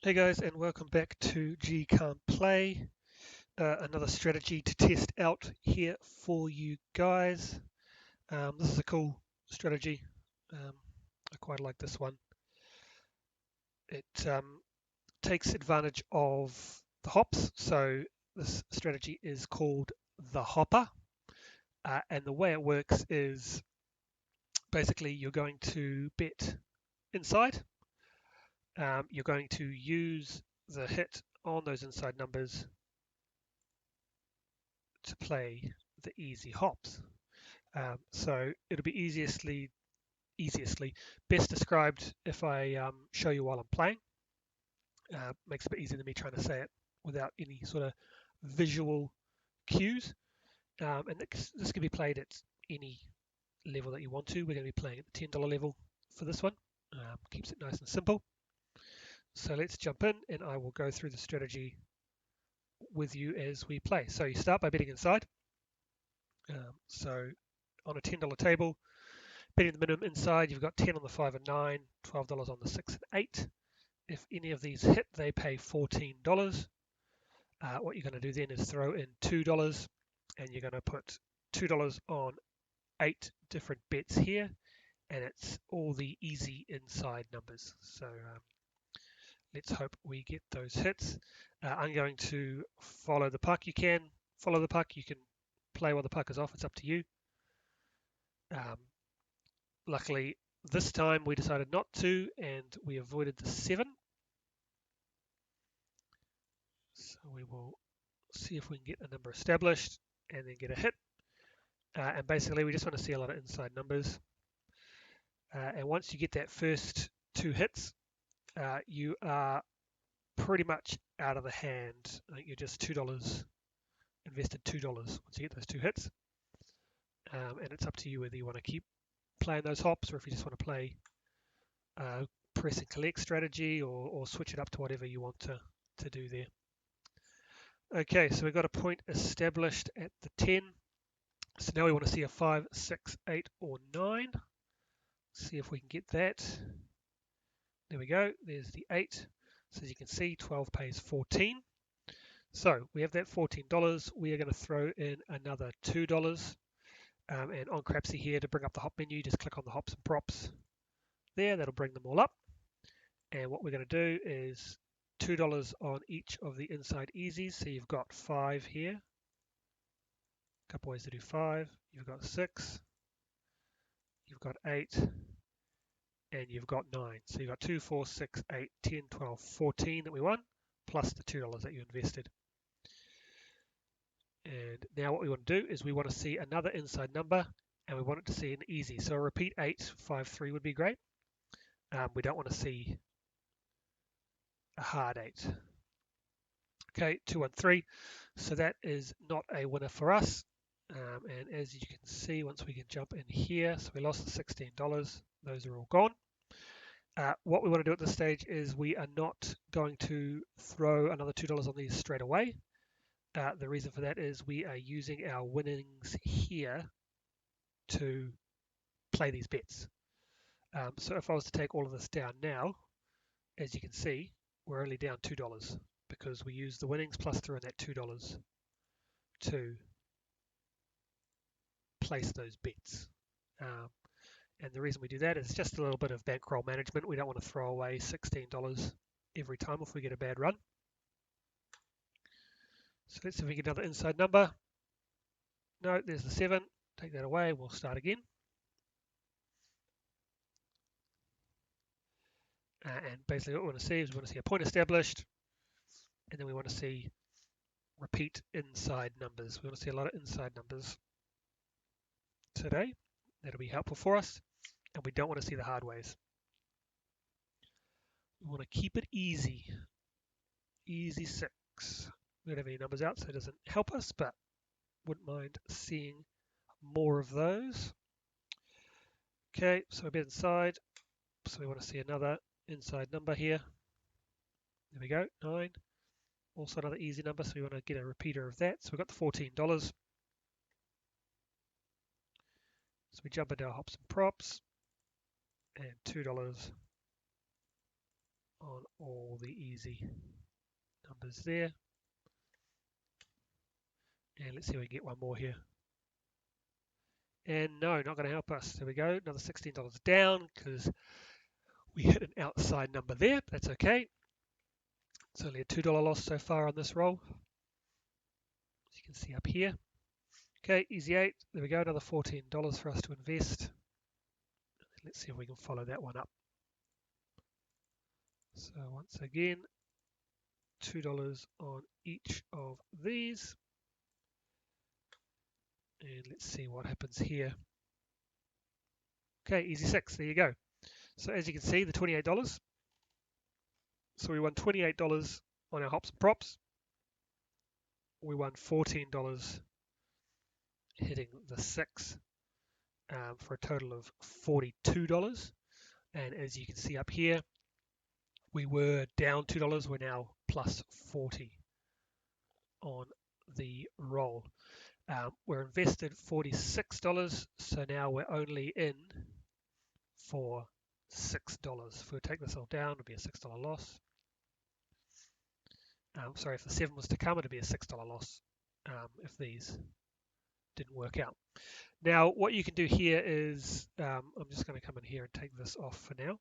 Hey guys, and welcome back to G Can't Play. Another strategy to test out here for you guys. This is a cool strategy. I quite like this one. It takes advantage of the hops. So this strategy is called the Hopper. And the way it works is basically you're going to bet inside. You're going to use the hit on those inside numbers to play the easy hops. So it'll be easiestly best described if I show you while I'm playing. Makes it a bit easier than me trying to say it without any sort of visual cues. And this can be played at any level that you want to. We're going to be playing at the $10 level for this one. Keeps it nice and simple. So let's jump in and I will go through the strategy with you as we play. So you start by betting inside. So on a $10 table, betting the minimum inside, you've got 10 on the 5 and 9, $12 on the 6 and 8. If any of these hit, they pay $14. What you're going to do then is throw in $2 and you're going to put $2 on 8 different bets here, and it's all the easy inside numbers. So let's hope we get those hits. I'm going to follow the puck. You can follow the puck. You can play while the puck is off. It's up to you. Luckily, this time we decided not to, and we avoided the 7. So we will see if we can get a number established and then get a hit. And basically, we just want to see a lot of inside numbers. And once you get that first 2 hits, you are pretty much out of the hand. I think you're just $2 invested $2 once you get those 2 hits. And it's up to you whether you want to keep playing those hops or if you just want to play press and collect strategy or switch it up to whatever you want to do there. Okay, so we've got a point established at the 10. So now we want to see a 5, 6, 8, or 9. See if we can get that. There we go. There's the 8. So as you can see, 12 pays 14. So we have that $14. We are going to throw in another $2. And on Crapsy here, to bring up the hop menu, just click on the hops and props there. That'll bring them all up. And what we're going to do is $2 on each of the inside easies. So you've got 5 here. A couple ways to do 5. You've got 6. You've got 8. And you've got 9. So you've got 2, 4, 6, 8, 10, 12, 14 that we won, plus the $2 that you invested. And now what we want to do is we want to see another inside number, and we want it to see an easy. So a repeat 8, 5, 3 would be great. We don't want to see a hard 8. Okay, 2, 1, 3. So that is not a winner for us. And as you can see, once we can jump in here, so we lost the $16. Those are all gone. What we want to do at this stage is we are not going to throw another $2 on these straight away. The reason for that is we are using our winnings here to play these bets. So if I was to take all of this down now, as you can see, we're only down $2 because we used the winnings plus threw in that $2 to place those bets. And the reason we do that is just a little bit of bankroll management. We don't want to throw away $16 every time if we get a bad run. So let's see if we get another inside number. No, there's the 7. Take that away. We'll start again. And basically what we want to see is we want to see a point established. And then we want to see repeat inside numbers. We want to see a lot of inside numbers today. That'll be helpful for us. And we don't want to see the hard ways. We want to keep it easy. Easy 6. We don't have any numbers out, so it doesn't help us, but wouldn't mind seeing more of those. Okay, so a bit inside. So we want to see another inside number here. There we go, 9. Also another easy number, so we want to get a repeater of that. So we've got the $14. So we jump into our hops and props, and $2 on all all the easy numbers there. And let's see if we can get one more here. And no, not going to help us. There we go, another $16 down because we hit an outside number there. That's okay. It's only a $2 loss so far on this roll, as you can see up here. Okay, easy 8. There we go, another $14 for us to invest. Let's see if we can follow that one up. So once again, $2 on each of these. And let's see what happens here. Okay, easy 6, there you go. So as you can see, the $28. So we won $28 on our hops and props. We won $14 hitting the 6 for a total of $42. And as you can see up here, we were down $2. We're now plus 40 on the roll. We're invested $46, so now we're only in for $6. If we take this all down, it'll be a $6 loss. Sorry, if the 7 was to come, it'd be a $6 loss if these didn't work out. Now, what you can do here is, I'm just going to come in here and take this off for now.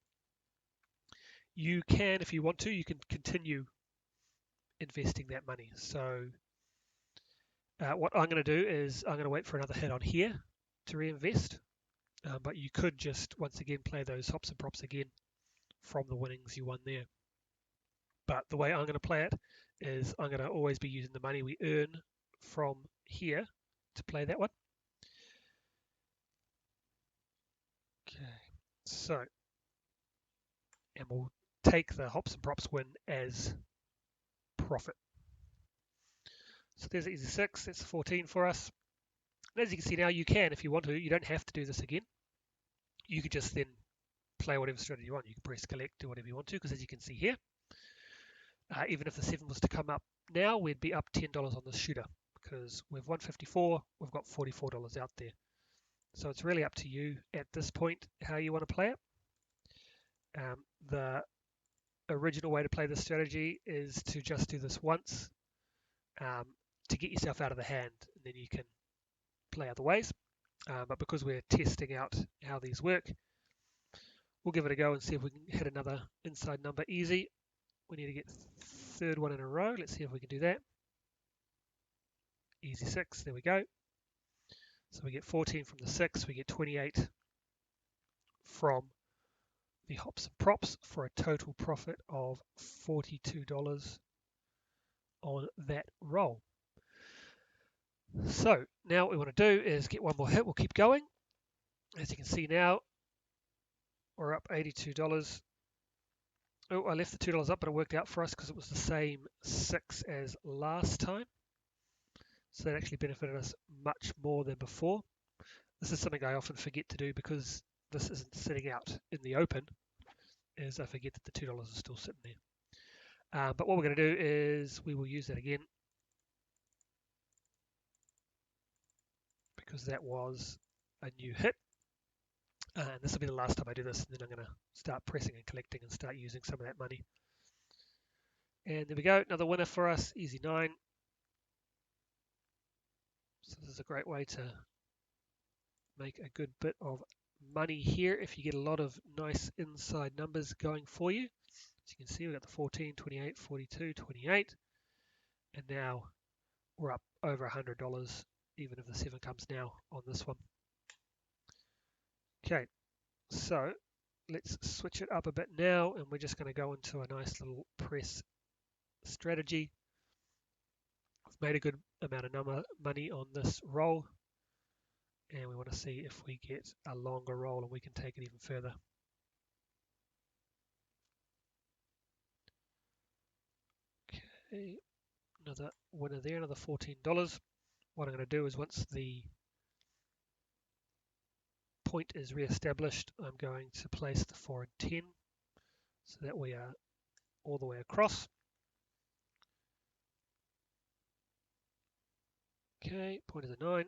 You can, if you want to, you can continue investing that money. So what I'm going to do is I'm going to wait for another hit on here to reinvest. But you could just, once again, play those hops and props again from the winnings you won there. But the way I'm going to play it is I'm going to always be using the money we earn from here to play that one. Okay, so, and we'll take the hops and props win as profit. So there's easy 6, that's 14 for us. And as you can see now, you can, if you want to, you don't have to do this again. You could just then play whatever strategy you want. You can press collect, do whatever you want to, because as you can see here, even if the 7 was to come up now, we'd be up $10 on the shooter because we've won 54, we've got $44 out there. So it's really up to you at this point how you want to play it. The original way to play this strategy is to just do this once to get yourself out of the hand, and then you can play other ways. But because we're testing out how these work, we'll give it a go and see if we can hit another inside number easy. We need to get third one in a row. Let's see if we can do that. Easy 6, there we go. So we get 14 from the 6, we get 28 from the hops and props for a total profit of $42 on that roll. So now what we want to do is get one more hit. We'll keep going. As you can see now, we're up $82. Oh, I left the $2 up, but it worked out for us because it was the same 6 as last time. So that actually benefited us much more than before. This is something I often forget to do because this isn't sitting out in the open, is I forget that the $2 is still sitting there. But what we're going to do is we will use that again because that was a new hit. And this will be the last time I do this, and then I'm going to start pressing and collecting and start using some of that money. And there we go, another winner for us, easy 9. So this is a great way to make a good bit of money here if you get a lot of nice inside numbers going for you. As you can see, we've got the 14, 28, 42, 28. And now we're up over $100, even if the 7 comes now on this one. Okay, so let's switch it up a bit now, and we're just going to go into a nice little press strategy. We've made a good amount of money on this roll, and we want to see if we get a longer roll and we can take it even further. Okay, another winner there, another $14. What I'm going to do is once the point is re-established, I'm going to place the 4 and 10 so that we are all the way across. Okay, point is a 9.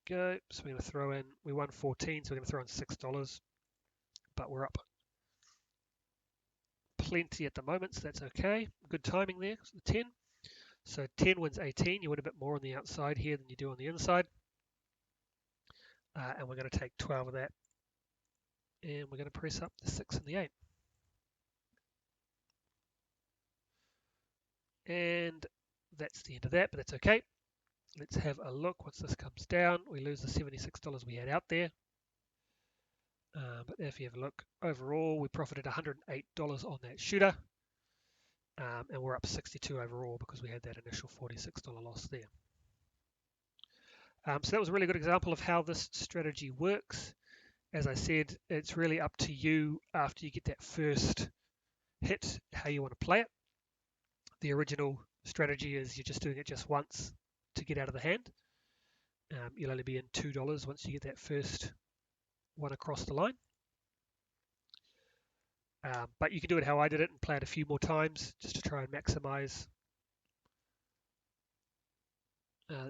go. So we're going to throw in, we won 14, so we're going to throw in $6, but we're up plenty at the moment, so that's okay. Good timing there, so 10. So 10 wins 18. You win a bit more on the outside here than you do on the inside. And we're going to take 12 of that. And we're going to press up the 6 and the 8. And that's the end of that, but that's okay. Let's have a look. Once this comes down, we lose the $76 we had out there. But if you have a look, overall, we profited $108 on that shooter. And we're up 62 overall because we had that initial $46 loss there. So that was a really good example of how this strategy works. As I said, it's really up to you after you get that first hit, how you want to play it. The original strategy is you're just doing it just once to get out of the hand. You'll only be in $2 once you get that first one across the line. But you can do it how I did it and play it a few more times just to try and maximize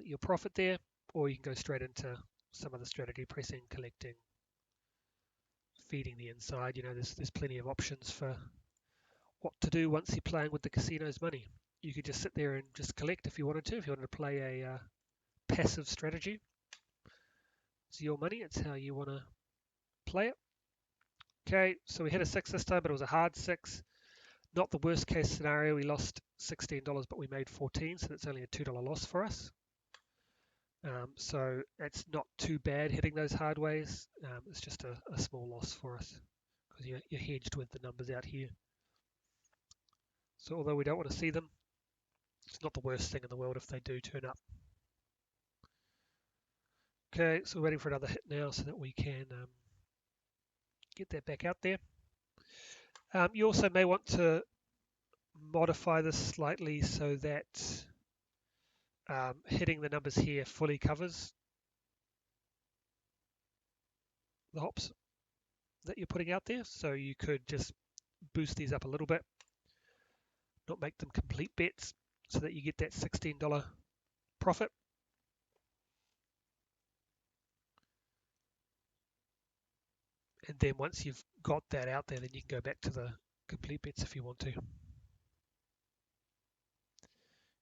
your profit there, or you can go straight into some other strategy, pressing, collecting, feeding the inside. You know, there's plenty of options for what to do once you're playing with the casino's money. You could just sit there and just collect if you wanted to. If you wanted to play a passive strategy, it's your money. It's how you want to play it. Okay, so we hit a 6 this time, but it was a hard 6. Not the worst case scenario. We lost $16, but we made 14, so that's only a $2 loss for us. So it's not too bad hitting those hard ways. It's just a small loss for us because you're hedged with the numbers out here. So although we don't want to see them, it's not the worst thing in the world if they do turn up. Okay, so we're waiting for another hit now so that we can get that back out there. You also may want to modify this slightly so that hitting the numbers here fully covers the hops that you're putting out there. So you could just boost these up a little bit, not make them complete bets, so that you get that $16 profit. And then once you've got that out there, then you can go back to the complete bets if you want to.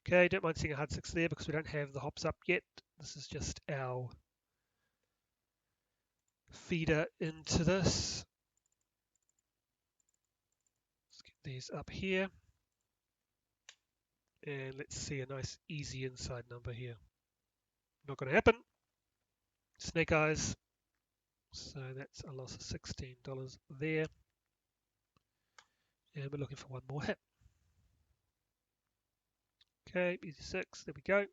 Okay, don't mind seeing a hard 6 there because we don't have the hops up yet. This is just our feeder into this. Let's get these up here. And let's see a nice easy inside number here. Not going to happen. Snake eyes. So that's a loss of $16 there. And we're looking for one more hit. Okay, easy 6, there we go.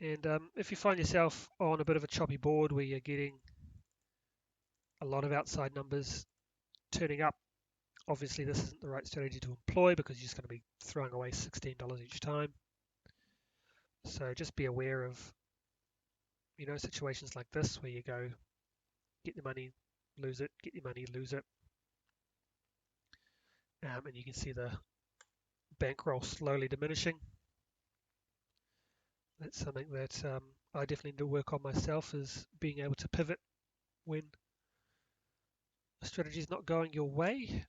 And if you find yourself on a bit of a choppy board where you're getting a lot of outside numbers turning up, obviously this isn't the right strategy to employ because you're just going to be throwing away $16 each time. So just be aware of, you know, situations like this where you go, get your money, lose it, get your money, lose it. And you can see the bankroll slowly diminishing. That's something that I definitely need to work on myself, is being able to pivot when a strategy is not going your way. You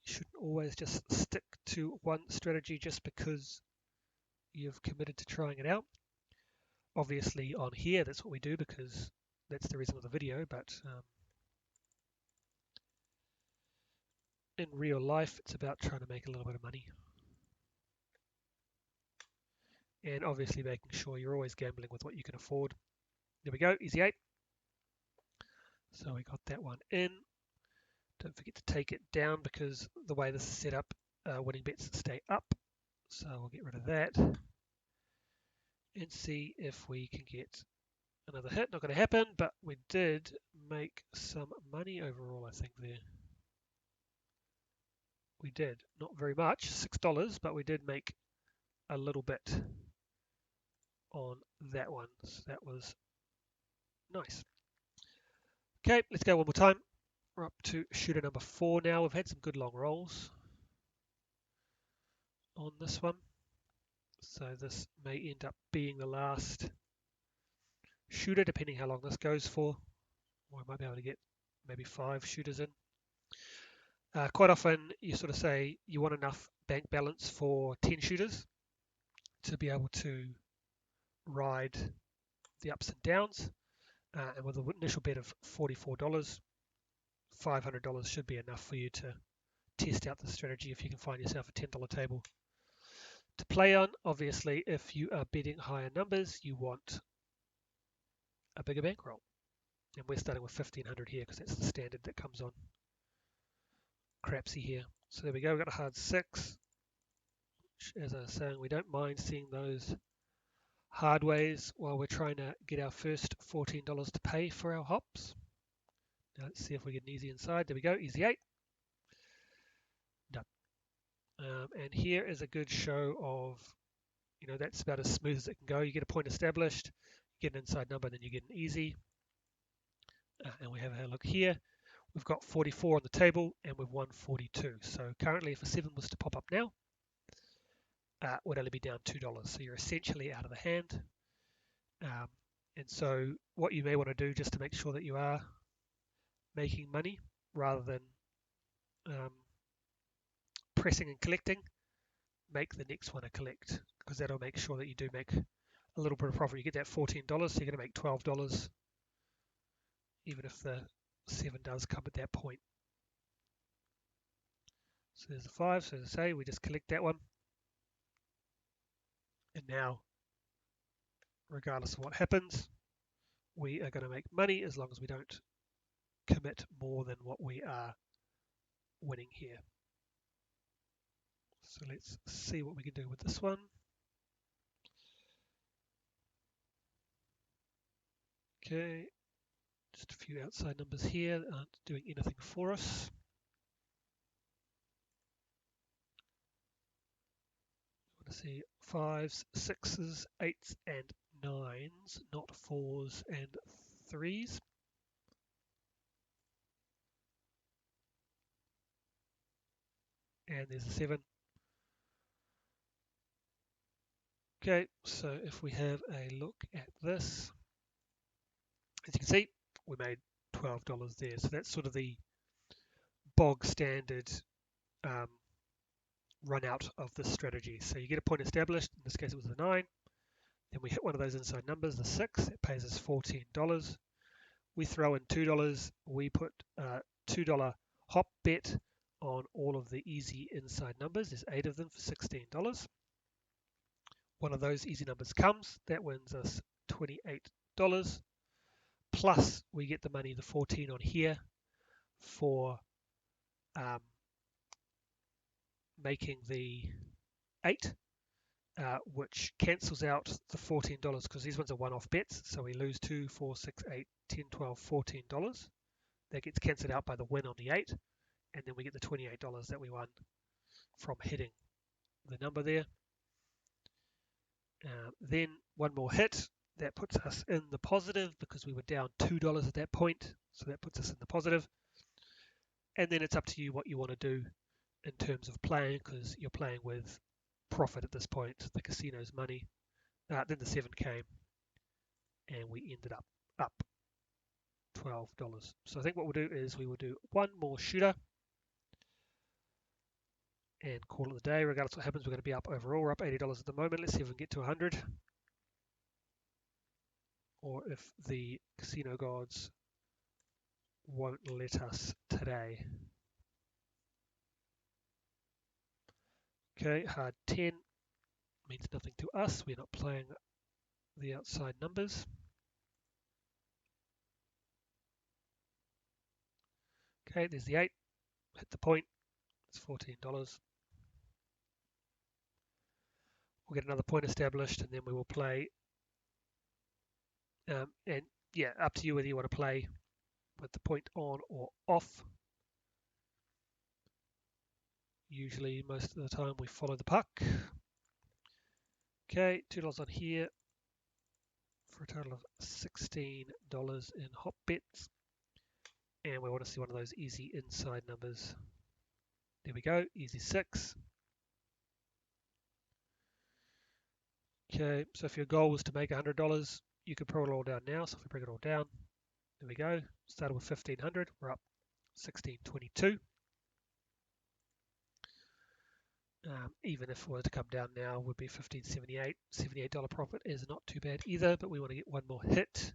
shouldn't always just stick to one strategy just because you've committed to trying it out. Obviously on here that's what we do because that's the reason of the video, but in real life it's about trying to make a little bit of money. And obviously making sure you're always gambling with what you can afford. There we go, easy 8. So we got that one in. Don't forget to take it down because the way this is set up, winning bets stay up. So we'll get rid of that and see if we can get another hit. Not going to happen, but we did make some money overall, I think there. We did, not very much, $6, but we did make a little bit on that one. So that was nice. Okay, let's go one more time. We're up to shooter number 4 now. We've had some good long rolls on this one. So this may end up being the last shooter, depending how long this goes for. Or I might be able to get maybe 5 shooters in. Quite often you sort of say you want enough bank balance for 10 shooters to be able to ride the ups and downs. And with an initial bet of $44, $500 should be enough for you to test out the strategy if you can find yourself a $10 table to play on. Obviously, if you are betting higher numbers, you want a bigger bankroll. And we're starting with 1500 here because that's the standard that comes on Crapsy here. So there we go, we've got a hard 6. As I was saying, we don't mind seeing those hard ways while we're trying to get our first $14 to pay for our hops. Now let's see if we get an easy inside. There we go, easy 8. Done. And here is a good show of, that's about as smooth as it can go. You get a point established, you get an inside number, then you get an easy. And we have a look here. We've got 44 on the table and we've won 42. So currently if a 7 was to pop up now, would only be down $2. So you're essentially out of the hand. And so what you may want to do just to make sure that you are making money rather than pressing and collecting, make the next one a collect, because that'll make sure that you do make a little bit of profit. You get that $14, so you're going to make $12, even if the 7 does come at that point. So there's the 5. So as I say, we just collect that one. And now, regardless of what happens, we are going to make money as long as we don't commit more than what we are winning here. So let's see what we can do with this one. Okay, just a few outside numbers here that aren't doing anything for us. I want to see 5s, 6s, 8s, and 9s, not 4s and 3s. And there's a 7. Okay, so if we have a look at this, as you can see, we made $12 there. So that's sort of the bog standard run out of this strategy. So you get a point established. In this case, it was the 9. Then we hit one of those inside numbers, the 6. It pays us $14. We throw in $2. We put $2 hop bet on all of the easy inside numbers. There's 8 of them for $16. One of those easy numbers comes. That wins us $28. Plus, we get the money, the 14 on here, for making the 8, which cancels out the $14 because these ones are one-off bets. So we lose 2, 4, 6, 8, 10, 12, $14. That gets cancelled out by the win on the 8. And then we get the $28 that we won from hitting the number there. Then one more hit. That puts us in the positive because we were down $2 at that point. So that puts us in the positive. And then it's up to you what you want to do in terms of playing, because you're playing with profit at this point, the casino's money. Then the 7 came and we ended up $12. So I think what we'll do is we will do one more shooter and call it a day. Regardless of what happens, we're going to be up overall. We're up $80 at the moment. Let's see if we can get to 100. Or if the casino gods won't let us today. Okay, hard 10 means nothing to us. We're not playing the outside numbers. Okay, there's the 8. Hit the point. It's $14. We'll get another point established, and then we will play. And yeah, up to you whether you want to play with the point on or off. Usually, most of the time, we follow the puck. Okay, $2 on here for a total of $16 in hop bets. And we want to see one of those easy inside numbers. There we go, easy 6. Okay, so if your goal was to make $100, you could pull it all down now. So if we bring it all down, there we go. Started with 1500, we're up 1622. Even if it were to come down now, would be 1578. $78 profit is not too bad either, but we want to get one more hit,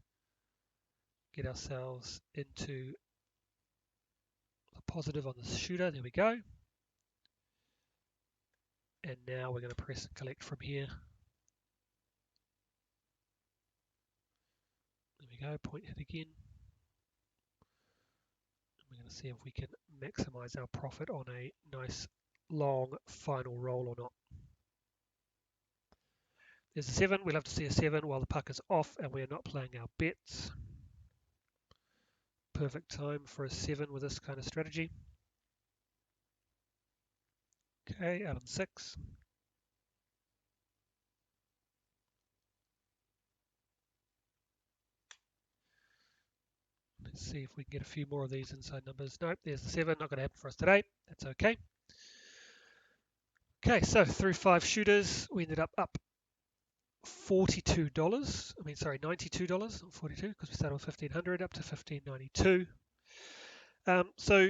get ourselves into the positive on the shooter. There we go. And now we're going to press and collect from here. There we go, point hit again. We're going to see if we can maximize our profit on a nice long final roll or not. There's a 7. We'll have to see a 7 while the puck is off and we're not playing our bets. Perfect time for a 7 with this kind of strategy. Okay, out on 6. Let's see if we can get a few more of these inside numbers. Nope, there's the 7. Not going to happen for us today. That's okay. Okay, so through 5 shooters, we ended up $42. I mean, sorry, $92, not 42, because we started with 1500 up to 1592. So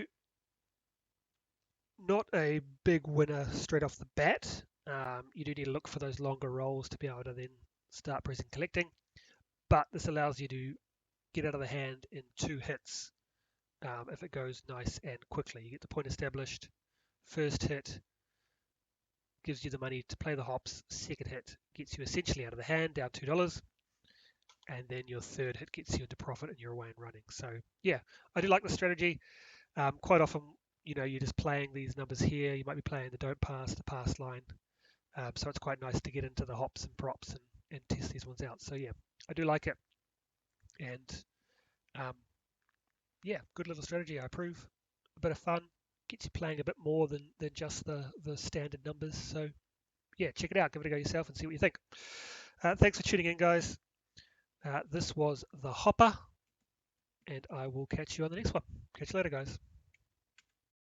not a big winner straight off the bat. You do need to look for those longer rolls to be able to then start pressing collecting. But this allows you to get out of the hand in 2 hits if it goes nice and quickly. You get the point established. First hit gives you the money to play the hops. Second hit gets you essentially out of the hand, down $2. And then your third hit gets you into profit and you're away and running. So yeah, I do like the strategy. Quite often, you know, you're just playing these numbers here. You might be playing the don't pass, the pass line. So it's quite nice to get into the hops and props and test these ones out. So yeah, I do like it. And yeah, good little strategy. I approve. A bit of fun. Gets you playing a bit more than just the standard numbers. So yeah, check it out. Give it a go yourself and see what you think. Thanks for tuning in, guys. This was the Hoppa, and I will catch you on the next one. Catch you later, guys.